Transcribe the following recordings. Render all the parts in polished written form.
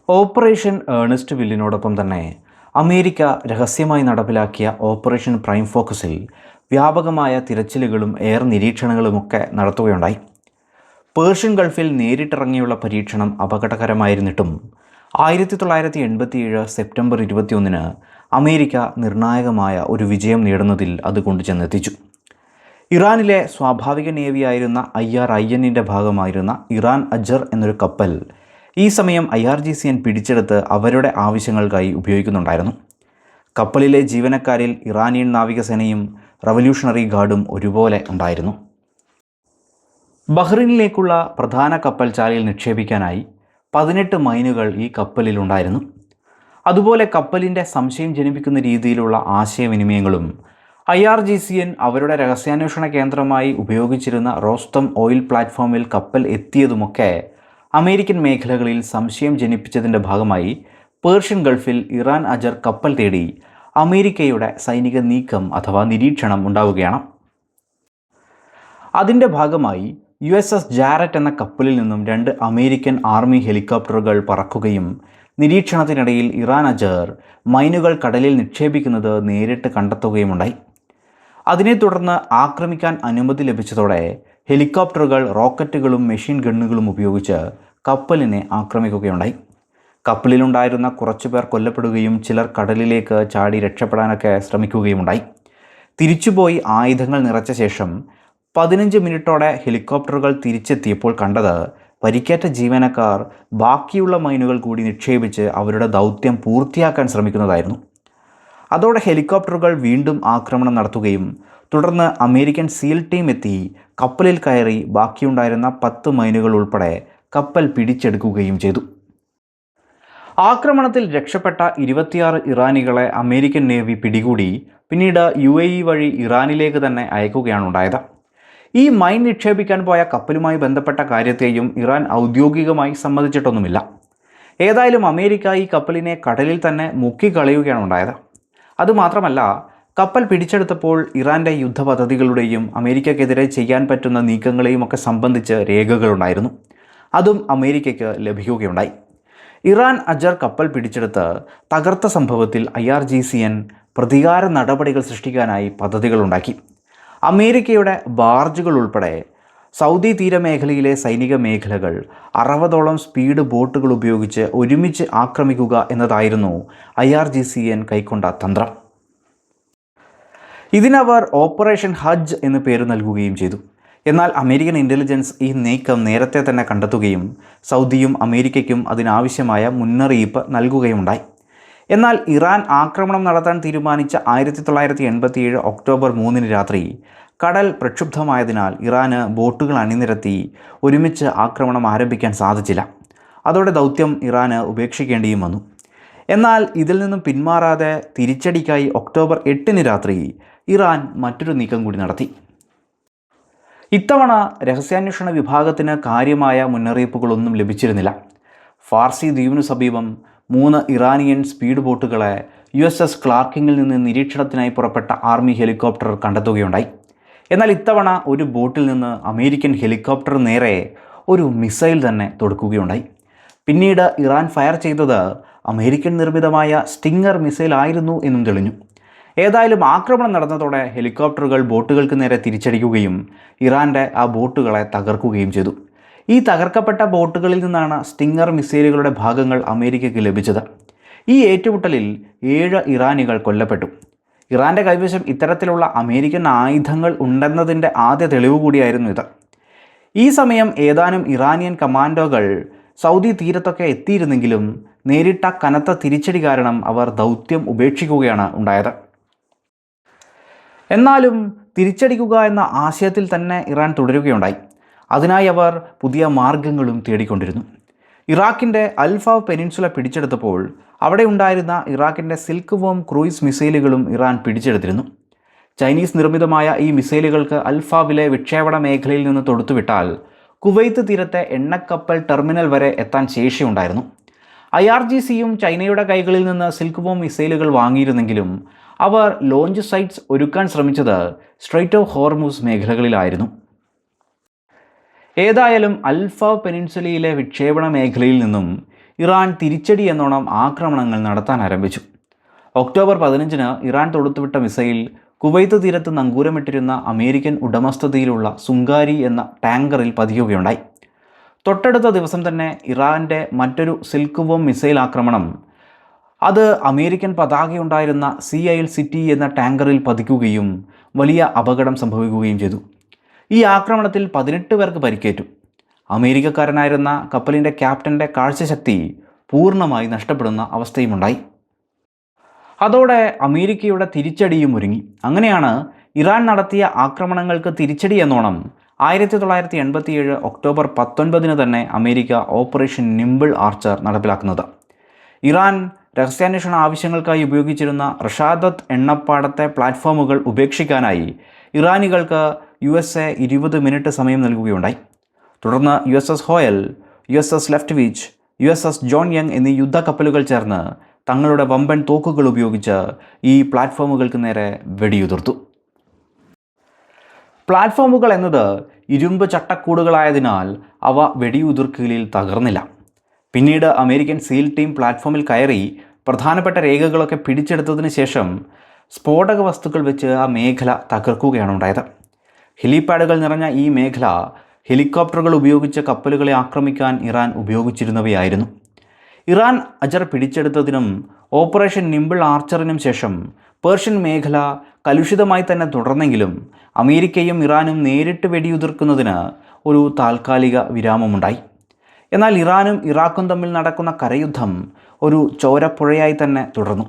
Operation Ernest വില്ലിനോടൊപ്പം തന്നെ America രഹസ്യമായി നടപ്പിലാക്കിയ ഓപ്പറേഷൻ പ്രൈം ഫോക്കസിൽ വ്യാപകമായ തിരച്ചിലുകളും എയർ നിരീക്ഷണങ്ങളുമൊക്കെ നടത്തുകയുണ്ടായി. പേർഷ്യൻ ഗൾഫിൽ നേരിട്ടിറങ്ങിയുള്ള പരീക്ഷണം അപകടകരമായിരുന്നിട്ടും 1987 സെപ്റ്റംബർ 21 അമേരിക്ക നിർണായകമായ ഒരു വിജയം നേടുന്നതിൽ അത് കൊണ്ടുചെന്നെത്തിച്ചു. ഇറാനിലെ സ്വാഭാവിക നേവിയായിരുന്ന IRIN ഭാഗമായിരുന്ന ഇറാൻ അജർ എന്നൊരു കപ്പൽ ഈ സമയം IRGCN പിടിച്ചെടുത്ത് അവരുടെ ആവശ്യങ്ങൾക്കായി ഉപയോഗിക്കുന്നുണ്ടായിരുന്നു. കപ്പലിലെ ജീവനക്കാരിൽ ഇറാനിയൻ നാവികസേനയും റവല്യൂഷണറി ഗാർഡും ഒരുപോലെ ഉണ്ടായിരുന്നു. ബഹ്റിനിലേക്കുള്ള പ്രധാന കപ്പൽ ചാലിൽ നിക്ഷേപിക്കാനായി 18 മൈനുകൾ ഈ കപ്പലിലുണ്ടായിരുന്നു. അതുപോലെ കപ്പലിൻ്റെ സംശയം ജനിപ്പിക്കുന്ന രീതിയിലുള്ള ആശയവിനിമയങ്ങളും IRGCN അവരുടെ രഹസ്യാന്വേഷണ കേന്ദ്രമായി ഉപയോഗിച്ചിരുന്ന റോസ്തം ഓയിൽ പ്ലാറ്റ്ഫോമിൽ കപ്പൽ എത്തിയതുമൊക്കെ അമേരിക്കൻ മേഖലകളിൽ സംശയം ജനിപ്പിച്ചതിൻ്റെ ഭാഗമായി പേർഷ്യൻ ഗൾഫിൽ ഇറാൻ അജർ കപ്പൽ തേടി അമേരിക്കയുടെ സൈനിക നീക്കം അഥവാ നിരീക്ഷണം ഉണ്ടാവുകയാണ്. അതിൻ്റെ ഭാഗമായി USS ജാരറ്റ് എന്ന കപ്പലിൽ നിന്നും 2 അമേരിക്കൻ ആർമി ഹെലികോപ്റ്ററുകൾ പറക്കുകയും നിരീക്ഷണത്തിനിടയിൽ ഇറാൻ അജർ മൈനുകൾ കടലിൽ നിക്ഷേപിക്കുന്നത് നേരിട്ട് കണ്ടെത്തുകയുമുണ്ടായി. അതിനെ തുടർന്ന് ആക്രമിക്കാൻ അനുമതി ലഭിച്ചതോടെ ഹെലികോപ്റ്ററുകൾ റോക്കറ്റുകളും മെഷീൻ ഗണ്ണുകളും ഉപയോഗിച്ച് കപ്പലിനെ ആക്രമിക്കുകയുണ്ടായി. കപ്പലിലുണ്ടായിരുന്ന കുറച്ചുപേർ കൊല്ലപ്പെടുകയും ചിലർ കടലിലേക്ക് ചാടി രക്ഷപ്പെടാനൊക്കെ ശ്രമിക്കുകയുമുണ്ടായി. തിരിച്ചുപോയി ആയുധങ്ങൾ നിറച്ച ശേഷം 15 മിനിറ്റോടെ ഹെലികോപ്റ്ററുകൾ തിരിച്ചെത്തിയപ്പോൾ കണ്ടത് പരിക്കേറ്റ ജീവനക്കാർ ബാക്കിയുള്ള മൈനുകൾ കൂടി നിക്ഷേപിച്ച് അവരുടെ ദൗത്യം പൂർത്തിയാക്കാൻ ശ്രമിക്കുന്നതായിരുന്നു. അതോടെ ഹെലികോപ്റ്ററുകൾ വീണ്ടും ആക്രമണം നടത്തുകയും തുടർന്ന് അമേരിക്കൻ സീൽ ടീം എത്തി കപ്പലിൽ കയറി ബാക്കിയുണ്ടായിരുന്ന 10 മൈനുകൾ ഉൾപ്പെടെ കപ്പൽ പിടിച്ചെടുക്കുകയും ചെയ്തു. ആക്രമണത്തിൽ രക്ഷപ്പെട്ട 26 ഇറാനികളെ അമേരിക്കൻ നേവി പിടികൂടി പിന്നീട് UAE വഴി ഇറാനിലേക്ക് തന്നെ അയക്കുകയാണ് ഉണ്ടായത്. ഈ മൈൻ നിക്ഷേപിക്കാൻ പോയ കപ്പലുമായി ബന്ധപ്പെട്ട കാര്യത്തെയും ഇറാൻ ഔദ്യോഗികമായി സമ്മതിച്ചിട്ടൊന്നുമില്ല. ഏതായാലും അമേരിക്ക ഈ കപ്പലിനെ കടലിൽ തന്നെ മുക്കിക്കളയുകയാണ് ഉണ്ടായത്. അതുമാത്രമല്ല, കപ്പൽ പിടിച്ചെടുത്തപ്പോൾ ഇറാൻ്റെ യുദ്ധപദ്ധതികളുടെയും അമേരിക്കക്കെതിരെ ചെയ്യാൻ പറ്റുന്ന നീക്കങ്ങളെയും ഒക്കെ സംബന്ധിച്ച് രേഖകളുണ്ടായിരുന്നു. അതും അമേരിക്കയ്ക്ക് ലഭിക്കുകയുണ്ടായി. ഇറാൻ അജർ കപ്പൽ പിടിച്ചെടുത്ത് തകർത്ത സംഭവത്തിൽ IRGCN പ്രതികാര നടപടികൾ സൃഷ്ടിക്കാനായി പദ്ധതികളുണ്ടാക്കി. അമേരിക്കയുടെ ബാർജുകൾ ഉൾപ്പെടെ സൗദി തീരമേഖലയിലെ സൈനിക മേഖലകൾ 60ഓളം സ്പീഡ് ബോട്ടുകൾ ഉപയോഗിച്ച് ഒരുമിച്ച് ആക്രമിക്കുക എന്നതായിരുന്നു IRGCN കൈക്കൊണ്ട തന്ത്രം. ഇതിനവർ ഓപ്പറേഷൻ ഹജ്ജ് എന്ന് പേര് നൽകുകയും ചെയ്തു. എന്നാൽ അമേരിക്കൻ ഇൻ്റലിജൻസ് ഈ നീക്കം നേരത്തെ തന്നെ കണ്ടെത്തുകയും സൗദിയും അമേരിക്കയ്ക്കും അതിനാവശ്യമായ മുന്നറിയിപ്പ് നൽകുകയുണ്ടായി. എന്നാൽ ഇറാൻ ആക്രമണം നടത്താൻ തീരുമാനിച്ച 1987 ഒക്ടോബർ 3 രാത്രി കടൽ പ്രക്ഷുബ്ധമായതിനാൽ ഇറാന് ബോട്ടുകൾ അണിനിരത്തി ഒരുമിച്ച് ആക്രമണം ആരംഭിക്കാൻ സാധിച്ചില്ല. അതോടെ ദൗത്യം ഇറാന് ഉപേക്ഷിക്കേണ്ടിയും വന്നു. എന്നാൽ ഇതിൽ നിന്നും പിന്മാറാതെ തിരിച്ചടിക്കായി ഒക്ടോബർ 8 രാത്രി ഇറാൻ മറ്റൊരു നീക്കം കൂടി നടത്തി. ഇത്തവണ രഹസ്യാന്വേഷണ വിഭാഗത്തിന് കാര്യമായ മുന്നറിയിപ്പുകളൊന്നും ലഭിച്ചിരുന്നില്ല. ഫാർസി ദ്വീപിനു സമീപം 3 ഇറാനിയൻ സ്പീഡ് ബോട്ടുകളെ USS ക്ലാർക്കിങ്ങിൽ നിന്ന് നിരീക്ഷണത്തിനായി പുറപ്പെട്ട ആർമി ഹെലികോപ്റ്റർ കണ്ടെത്തുകയുണ്ടായി. എന്നാൽ ഇത്തവണ ഒരു ബോട്ടിൽ നിന്ന് അമേരിക്കൻ ഹെലികോപ്റ്റർ നേരെ ഒരു മിസൈൽ തന്നെ തൊടുക്കുകയുണ്ടായി. പിന്നീട് ഇറാൻ ഫയർ ചെയ്തത് അമേരിക്കൻ നിർമ്മിതമായ സ്റ്റിങ്ങർ മിസൈൽ ആയിരുന്നു എന്നും തെളിഞ്ഞു. ഏതായാലും ആക്രമണം നടന്നതോടെ ഹെലികോപ്റ്ററുകൾ ബോട്ടുകൾക്ക് നേരെ തിരിച്ചടിക്കുകയും ഇറാൻ്റെ ആ ബോട്ടുകളെ തകർക്കുകയും ചെയ്തു. ഈ തകർക്കപ്പെട്ട ബോട്ടുകളിൽ നിന്നാണ് സ്റ്റിങ്ങർ മിസൈലുകളുടെ ഭാഗങ്ങൾ അമേരിക്കയ്ക്ക് ലഭിച്ചത്. ഈ ഏറ്റുമുട്ടലിൽ 7 ഇറാനികൾ കൊല്ലപ്പെട്ടു. ഇറാൻ്റെ കൈവശം ഇത്തരത്തിലുള്ള അമേരിക്കൻ ആയുധങ്ങൾ ഉണ്ടെന്നതിൻ്റെ ആദ്യ തെളിവ് കൂടിയായിരുന്നു ഇത്. ഈ സമയം ഏതാനും ഇറാനിയൻ കമാൻഡോകൾ സൗദി തീരത്തൊക്കെ എത്തിയിരുന്നെങ്കിലും നേരിട്ട കനത്ത തിരിച്ചടി കാരണം അവർ ദൗത്യം ഉപേക്ഷിക്കുകയാണ് ഉണ്ടായത്. എന്നാലും തിരിച്ചടിക്കുക എന്ന ആശയത്തിൽ തന്നെ ഇറാൻ തുടരുകയുണ്ടായി. അതിനായി അവർ പുതിയ മാർഗങ്ങളും തേടിക്കൊണ്ടിരുന്നു. ഇറാഖിൻ്റെ അൽഫാവ് പെനിൻസുല പിടിച്ചെടുത്തപ്പോൾ അവിടെ ഉണ്ടായിരുന്ന ഇറാഖിൻ്റെ സിൽക്ക് വോം ക്രൂയിസ് മിസൈലുകളും ഇറാൻ പിടിച്ചെടുത്തിരുന്നു. ചൈനീസ് നിർമ്മിതമായ ഈ മിസൈലുകൾക്ക് അൽഫാവിലെ വിക്ഷേപണ മേഖലയിൽ നിന്ന് തൊടുത്തുവിട്ടാൽ കുവൈത്ത് തീരത്തെ എണ്ണക്കപ്പൽ ടെർമിനൽ വരെ എത്താൻ ശേഷിയുണ്ടായിരുന്നു. IRGCയും ചൈനയുടെ കൈകളിൽ നിന്ന് സിൽക്ക് വോം മിസൈലുകൾ വാങ്ങിയിരുന്നെങ്കിലും അവർ ലോഞ്ച് സൈറ്റ്സ് ഒരുക്കാൻ ശ്രമിച്ചത് സ്ട്രെയ്റ്റ് ഓഫ് ഹോർമുസ് മേഖലകളിലായിരുന്നു. ഏതായാലും അൽഫാവ് പെനിൻസുലയിലെ വിക്ഷേപണ മേഖലയിൽ നിന്നും ഇറാൻ തിരിച്ചടി എന്നോണം ആക്രമണങ്ങൾ നടത്താൻ ആരംഭിച്ചു. ഒക്ടോബർ 15-ന് ഇറാൻ തൊടുത്തുവിട്ട മിസൈൽ കുവൈത്ത് തീരത്ത് നങ്കൂരമിട്ടിരുന്ന അമേരിക്കൻ ഉടമസ്ഥതയിലുള്ള സുങ്കാരി എന്ന ടാങ്കറിൽ പതിക്കുകയുണ്ടായി. തൊട്ടടുത്ത ദിവസം തന്നെ ഇറാൻ്റെ മറ്റൊരു സിൽക്ക് വോം മിസൈൽ ആക്രമണം അത് അമേരിക്കൻ പതാകയുണ്ടായിരുന്ന സീ ഐൽ സിറ്റി എന്ന ടാങ്കറിൽ പതിക്കുകയും വലിയ അപകടം സംഭവിക്കുകയും ചെയ്തു. ഈ ആക്രമണത്തിൽ 18 പേർക്ക് പരിക്കേറ്റു. അമേരിക്കക്കാരനായിരുന്ന കപ്പലിൻ്റെ ക്യാപ്റ്റൻ്റെ കാഴ്ചശക്തി പൂർണ്ണമായി നഷ്ടപ്പെടുന്ന അവസ്ഥയുമുണ്ടായി. അതോടെ അമേരിക്കയുടെ തിരിച്ചടിയും ഒരുങ്ങി. അങ്ങനെയാണ് ഇറാൻ നടത്തിയ ആക്രമണങ്ങൾക്ക് തിരിച്ചടി എന്നോണം 1987 ഒക്ടോബർ 19-ന് തന്നെ അമേരിക്ക ഓപ്പറേഷൻ നിംബിൾ ആർച്ചർ നടപ്പിലാക്കുന്നത്. ഇറാൻ രഹസ്യാന്വേഷണ ആവശ്യങ്ങൾക്കായി ഉപയോഗിച്ചിരുന്ന റഷാദത്ത് എണ്ണപ്പാടത്തെ പ്ലാറ്റ്ഫോമുകൾ ഉപേക്ഷിക്കാനായി ഇറാനികൾക്ക് USA 20 മിനിറ്റ് സമയം നൽകുകയുണ്ടായി. തുടർന്ന് USS Hoyle, USS ലെഫ്റ്റ്വിച്ച്, USS John young എന്നീ യുദ്ധക്കപ്പലുകൾ ചേർന്ന് തങ്ങളുടെ വമ്പൻ തോക്കുകൾ ഉപയോഗിച്ച് ഈ പ്ലാറ്റ്ഫോമുകൾക്ക് നേരെ വെടിയുതിർത്തു. പ്ലാറ്റ്ഫോമുകൾ എന്നത് ഇരുമ്പ് ചട്ടക്കൂടുകളായതിനാൽ അവ വെടിയുതിർക്കലിൽ തകർന്നില്ല. പിന്നീട് അമേരിക്കൻ സീൽ ടീം പ്ലാറ്റ്ഫോമിൽ കയറി പ്രധാനപ്പെട്ട രേഖകളൊക്കെ പിടിച്ചെടുത്തതിന് ശേഷം സ്ഫോടക വസ്തുക്കൾ വെച്ച് ആ മേഖല തകർക്കുകയാണ് ഉണ്ടായത്. ഹെലിപാഡുകൾ നിറഞ്ഞ ഈ മേഖല ഹെലികോപ്റ്ററുകൾ ഉപയോഗിച്ച് കപ്പലുകളെ ആക്രമിക്കാൻ ഇറാൻ ഉപയോഗിച്ചിരുന്നവയായിരുന്നു. ഇറാൻ അജർ പിടിച്ചെടുത്തതിനും ഓപ്പറേഷൻ നിംബിൾ ആർച്ചറിനും ശേഷം പേർഷ്യൻ മേഖല കലുഷിതമായി തന്നെ തുടർന്നെങ്കിലും അമേരിക്കയും ഇറാനും നേരിട്ട് വെടിയുതിർക്കുന്നതിന് ഒരു താൽക്കാലിക വിരാമമുണ്ടായി. എന്നാൽ ഇറാനും ഇറാഖും തമ്മിൽ നടക്കുന്ന കരയുദ്ധം ഒരു ചോരപ്പുഴയായി തന്നെ തുടർന്നു.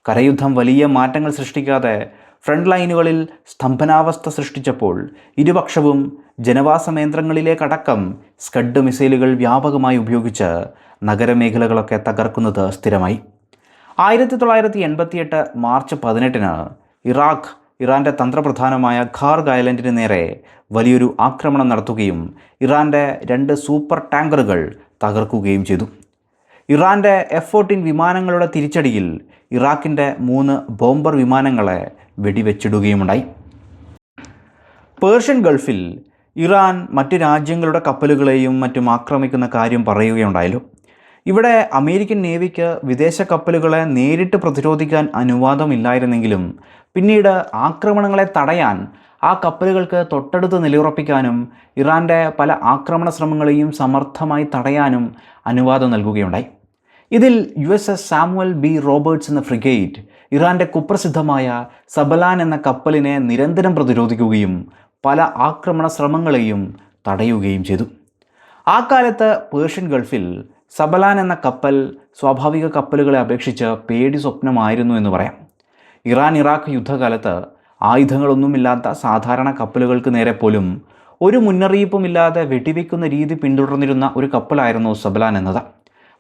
കരയുദ്ധം വലിയ മാറ്റങ്ങൾ സൃഷ്ടിക്കാതെ ഫ്രണ്ട് ലൈനുകളിൽ സ്തംഭനാവസ്ഥ സൃഷ്ടിച്ചപ്പോൾ ഇരുപക്ഷവും ജനവാസ കേന്ദ്രങ്ങളിലേക്കടക്കം സ്കഡ് മിസൈലുകൾ വ്യാപകമായി ഉപയോഗിച്ച് നഗരമേഖലകളൊക്കെ തകർക്കുന്നത് സ്ഥിരമായി. 1988 മാർച്ച് 18-ന് ഇറാഖ് ഇറാൻ്റെ തന്ത്രപ്രധാനമായ ഖാർഗ് ഐലൻഡിന് നേരെ വലിയൊരു ആക്രമണം നടത്തുകയും ഇറാൻ്റെ 2 സൂപ്പർ ടാങ്കറുകൾ തകർക്കുകയും ചെയ്തു. ഇറാൻ്റെ F-14 വിമാനങ്ങളുടെ തിരിച്ചടിയിൽ ഇറാഖിൻ്റെ 3 ബോംബർ വിമാനങ്ങളെ വെടിവെച്ചിടുകയുമുണ്ടായി. പേർഷ്യൻ ഗൾഫിൽ ഇറാൻ മറ്റ് രാജ്യങ്ങളുടെ കപ്പലുകളെയും മറ്റും ആക്രമിക്കുന്ന കാര്യം പറയുകയുണ്ടായല്ലോ. ഇവിടെ അമേരിക്കൻ നേവിക്ക് വിദേശ കപ്പലുകളെ നേരിട്ട് പ്രതിരോധിക്കാൻ അനുവാദമില്ലായിരുന്നെങ്കിലും പിന്നീട് ആക്രമണങ്ങളെ തടയാൻ ആ കപ്പലുകൾക്ക് തൊട്ടടുത്ത് നിലയുറപ്പിക്കാനും ഇറാൻ്റെ പല ആക്രമണ ശ്രമങ്ങളെയും സമർത്ഥമായി തടയാനും അനുവാദം നൽകുകയുണ്ടായി. ഇതിൽ USS സാമുവൽ ബി റോബർട്ട്സ് എന്ന ഫ്രിഗേറ്റ് ഇറാൻ്റെ കുപ്രസിദ്ധമായ സബലാൻ എന്ന കപ്പലിനെ നിരന്തരം പ്രതിരോധിക്കുകയും പല ആക്രമണ ശ്രമങ്ങളെയും തടയുകയും ചെയ്തു. ആ കാലത്ത് പേർഷ്യൻ ഗൾഫിൽ സബലാൻ എന്ന കപ്പൽ സ്വാഭാവിക കപ്പലുകളെ അപേക്ഷിച്ച് പേടി സ്വപ്നമായിരുന്നു എന്ന് പറയാം. ഇറാൻ ഇറാഖ് യുദ്ധകാലത്ത് ആയുധങ്ങളൊന്നുമില്ലാത്ത സാധാരണ കപ്പലുകൾക്ക് നേരെ പോലും ഒരു മുന്നറിയിപ്പുമില്ലാതെ വെടിവെക്കുന്ന രീതി പിന്തുടർന്നിരുന്ന ഒരു കപ്പലായിരുന്നു സബലാൻ എന്നത്.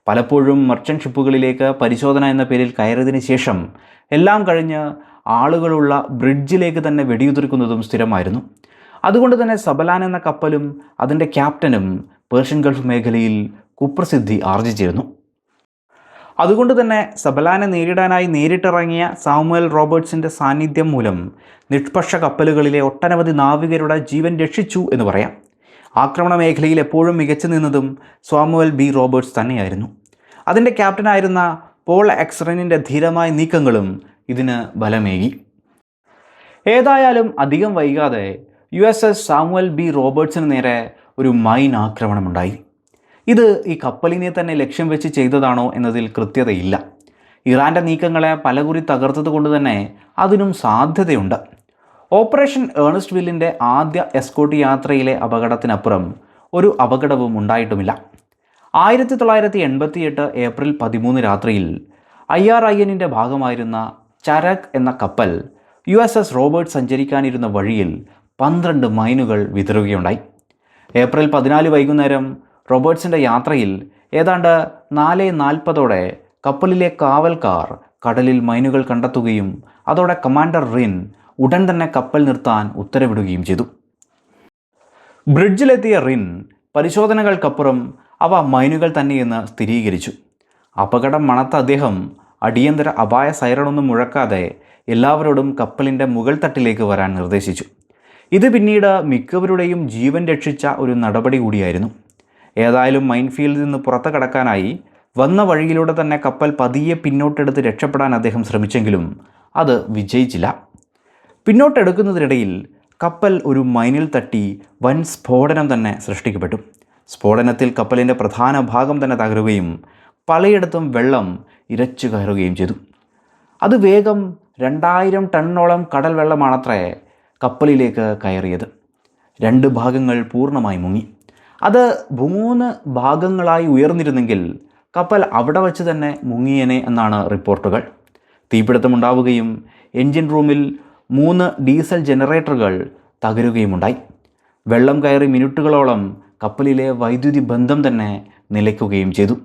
പലപ്പോഴും മർച്ചൻ്റ് ഷിപ്പുകളിലേക്ക് പരിശോധന എന്ന പേരിൽ കയറിയതിന് ശേഷം എല്ലാം കഴിഞ്ഞ് ആളുകളുള്ള ബ്രിഡ്ജിലേക്ക് തന്നെ വെടിയുതിർക്കുന്നതും സ്ഥിരമായിരുന്നു. അതുകൊണ്ട് തന്നെ സബലാൻ എന്ന കപ്പലും അതിൻ്റെ ക്യാപ്റ്റനും പേർഷ്യൻ ഗൾഫ് മേഖലയിൽ കുപ്രസിദ്ധി ആർജിച്ചിരുന്നു. അതുകൊണ്ട് തന്നെ സബലാനെ നേരിടാനായി നേരിട്ടിറങ്ങിയ സാമുവൽ റോബർട്ട്സിൻ്റെ സാന്നിധ്യം മൂലം നിഷ്പക്ഷ കപ്പലുകളിലെ ഒട്ടനവധി നാവികരുടെ ജീവൻ രക്ഷിച്ചു എന്ന് പറയാം. ആക്രമണ മേഖലയിൽ എപ്പോഴും മികച്ചു നിന്നതും സാമുവൽ ബി റോബർട്ട്സ് തന്നെയായിരുന്നു. അതിൻ്റെ ക്യാപ്റ്റനായിരുന്ന പോൾ എക്സ്റനിൻ്റെ ധീരമായ നീക്കങ്ങളും ഇതിന് ബലമേകി. ഏതായാലും അധികം വൈകാതെ USS സാമുവൽ ബി റോബർട്ട്സിന് നേരെ ഒരു മൈൻ ആക്രമണമുണ്ടായി. ഇത് ഈ കപ്പലിനെ തന്നെ ലക്ഷ്യം വെച്ച് ചെയ്തതാണോ എന്നതിൽ കൃത്യതയില്ല. ഇറാൻ്റെ നീക്കങ്ങളെ പലകുറി തകർത്തത് കൊണ്ട് തന്നെ അതിനും സാധ്യതയുണ്ട്. ഓപ്പറേഷൻ ഏണസ്റ്റ് വില്ലിൻ്റെ ആദ്യ എസ്കോട്ട് യാത്രയിലെ അപകടത്തിനപ്പുറം ഒരു അപകടവും ഉണ്ടായിട്ടുമില്ല. 1988 ഏപ്രിൽ 13 രാത്രിയിൽ IRINൻ്റെ ഭാഗമായിരുന്ന ചരക് എന്ന കപ്പൽ USS റോബർട്ട് സഞ്ചരിക്കാനിരുന്ന വഴിയിൽ 12 മൈനുകൾ വിതറുകയുണ്ടായി. ഏപ്രിൽ 14 വൈകുന്നേരം റോബർട്ട്സിൻ്റെ യാത്രയിൽ ഏതാണ്ട് 4:40 കപ്പലിലെ കാവൽക്കാർ കടലിൽ മൈനുകൾ കണ്ടെത്തുകയും അതോടെ കമാൻഡർ റിൻ ഉടൻ തന്നെ കപ്പൽ നിർത്താൻ ഉത്തരവിടുകയും ചെയ്തു. ബ്രിഡ്ജിലെത്തിയ റിൻ പരിശോധനകൾക്കപ്പുറം അവ മൈനുകൾ തന്നെയെന്ന് സ്ഥിരീകരിച്ചു. അപകടം മണത്ത അദ്ദേഹം അടിയന്തര അപായ സൈറണൊന്നും മുഴക്കാതെ എല്ലാവരോടും കപ്പലിൻ്റെ മുകൾ തട്ടിലേക്ക് വരാൻ നിർദ്ദേശിച്ചു. ഇത് പിന്നീട് മിക്കവരുടെയും ജീവൻ രക്ഷിച്ച ഒരു നടപടി കൂടിയായിരുന്നു. ഏതായാലും മൈൻഫീൽഡിൽ നിന്ന് പുറത്തു കടക്കാനായി വന്ന വഴിയിലൂടെ തന്നെ കപ്പൽ പതിയെ പിന്നോട്ടെടുത്ത് രക്ഷപ്പെടാൻ അദ്ദേഹം ശ്രമിച്ചെങ്കിലും അത് വിജയിച്ചില്ല. പിന്നോട്ടെടുക്കുന്നതിനിടയിൽ കപ്പൽ ഒരു മൈനിൽ തട്ടി വൻ സ്ഫോടനം തന്നെ സൃഷ്ടിക്കപ്പെട്ടു. സ്ഫോടനത്തിൽ കപ്പലിൻ്റെ പ്രധാന ഭാഗം തന്നെ തകരുകയും പലയിടത്തും വെള്ളം ഇരച്ചു കയറുകയും ചെയ്തു. അത് വേഗം 2000 ടണ്ണോളം കടൽ വെള്ളമാണത്രേ കപ്പലിലേക്ക് കയറിയത്. 2 ഭാഗങ്ങൾ പൂർണ്ണമായി മുങ്ങി. അത് 3 ഭാഗങ്ങളായി ഉയർന്നിരുന്നെങ്കിൽ കപ്പൽ അവിടെ വച്ച് തന്നെ മുങ്ങിയേനെ എന്നാണ് റിപ്പോർട്ടുകൾ. തീപിടുത്തമുണ്ടാവുകയും എൻജിൻ റൂമിൽ 3 ഡീസൽ ജനറേറ്ററുകൾ തകരുകയുമുണ്ടായി. വെള്ളം കയറി മിനിറ്റുകളോളം കപ്പലിലെ വൈദ്യുതി ബന്ധം തന്നെ നിലയ്ക്കുകയും ചെയ്തു.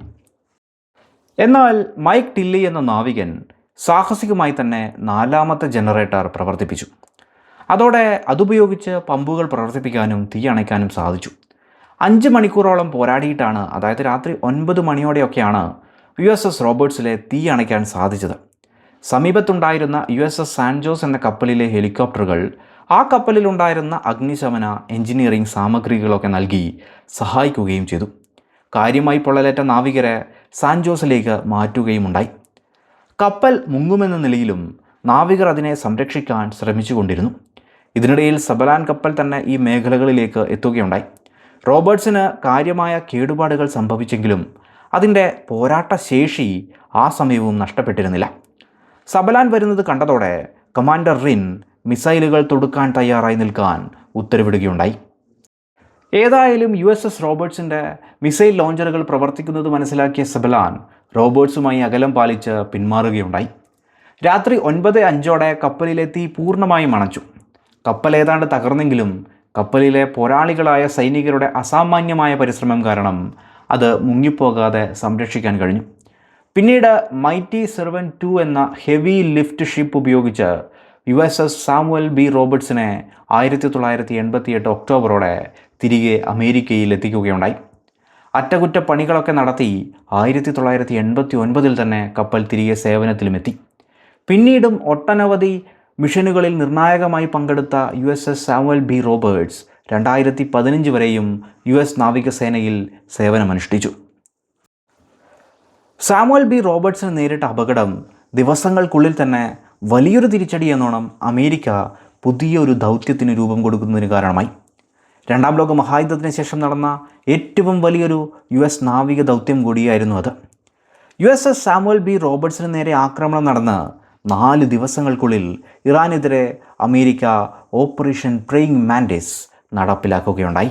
എന്നാൽ മൈക്ക് ടില്ലി എന്ന നാവികൻ സാഹസികമായി തന്നെ 4ാമത്തെ ജനറേറ്റർ പ്രവർത്തിപ്പിച്ചു. അതോടെ അതുപയോഗിച്ച് പമ്പുകൾ പ്രവർത്തിപ്പിക്കാനും തീ അണയ്ക്കാനും സാധിച്ചു. 5 മണിക്കൂറോളം പോരാടിയിട്ടാണ്, അതായത് രാത്രി 9 മണിയോടെയൊക്കെയാണ് USS റോബർട്ട്സിലെ തീ അണയ്ക്കാൻ സാധിച്ചത്. സമീപത്തുണ്ടായിരുന്ന USS സാൻ ജോസ് എന്ന കപ്പലിലെ ഹെലികോപ്റ്ററുകൾ ആ കപ്പലിലുണ്ടായിരുന്ന അഗ്നിശമന എഞ്ചിനീയറിംഗ് സാമഗ്രികളൊക്കെ നൽകി സഹായിക്കുകയും ചെയ്തു. കാര്യമായി പൊള്ളലേറ്റ നാവികരെ സാൻ ജോസിലേക്ക് മാറ്റുകയുമുണ്ടായി. കപ്പൽ മുങ്ങുമെന്ന നിലയിലും നാവികർ അതിനെ സംരക്ഷിക്കാൻ ശ്രമിച്ചുകൊണ്ടിരുന്നു. ഇതിനിടയിൽ സബലാൻ കപ്പൽ തന്നെ ഈ മേഖലകളിലേക്ക് എത്തുകയുണ്ടായി. റോബർട്ട്സിന് കാര്യമായ കേടുപാടുകൾ സംഭവിച്ചെങ്കിലും അതിൻ്റെ പോരാട്ട ശേഷി ആ സമയവും നഷ്ടപ്പെട്ടിരുന്നില്ല. സബലാൻ വരുന്നത് കണ്ടതോടെ കമാൻഡർ റിൻ മിസൈലുകൾ തൊടുക്കാൻ തയ്യാറായി നിൽക്കാൻ ഉത്തരവിടുകയുണ്ടായി. ഏതായാലും USS റോബർട്ട്സിൻ്റെ മിസൈൽ ലോഞ്ചറുകൾ പ്രവർത്തിക്കുന്നത് മനസ്സിലാക്കിയ സബലാൻ റോബർട്ട്സുമായി അകലം പാലിച്ച് പിന്മാറുകയുണ്ടായി. രാത്രി 9:05 കപ്പലിലെ തീ പൂർണ്ണമായും അണച്ചു. കപ്പൽ ഏതാണ്ട് തകർന്നെങ്കിലും കപ്പലിലെ പോരാളികളായ സൈനികരുടെ അസാമാന്യമായ പരിശ്രമം കാരണം അത് മുങ്ങിപ്പോകാതെ സംരക്ഷിക്കാൻ കഴിഞ്ഞു. പിന്നീട് മൈറ്റി സെർവൻ 2 എന്ന ഹെവി ലിഫ്റ്റ് ഷിപ്പ് ഉപയോഗിച്ച് USS സാമുവൽ ബി റോബർട്ട്സിനെ 1988 ഒക്ടോബറോടെ തിരികെ അമേരിക്കയിൽ എത്തിക്കുകയുണ്ടായി. അറ്റകുറ്റപ്പണികളൊക്കെ നടത്തി 1989 തന്നെ കപ്പൽ തിരികെ സേവനത്തിലുമെത്തി. പിന്നീടും ഒട്ടനവധി മിഷനുകളിൽ നിർണായകമായി പങ്കെടുത്ത USS സാമുവൽ ബി റോബർട്ട്സ് 2015 വരെയും US നാവികസേനയിൽ സേവനമനുഷ്ഠിച്ചു. സാമുവൽ ബി റോബർട്ട്സിന് നേരിട്ട അപകടം ദിവസങ്ങൾക്കുള്ളിൽ തന്നെ വലിയൊരു തിരിച്ചടി എന്നോണം അമേരിക്ക പുതിയൊരു ദൗത്യത്തിന് രൂപം കൊടുക്കുന്നതിന് കാരണമായി. 2ാം ലോക മഹായുദ്ധത്തിന് ശേഷം നടന്ന ഏറ്റവും വലിയൊരു US നാവിക ദൗത്യം കൂടിയായിരുന്നു അത്. USS സാമുവൽ ബി റോബർട്ട്സിന് നേരെ ആക്രമണം നടന്ന് 4 ദിവസങ്ങൾക്കുള്ളിൽ ഇറാനെതിരെ അമേരിക്ക ഓപ്പറേഷൻ പ്രേയിങ് മാൻറ്റിസ് നടപ്പിലാക്കുകയുണ്ടായി.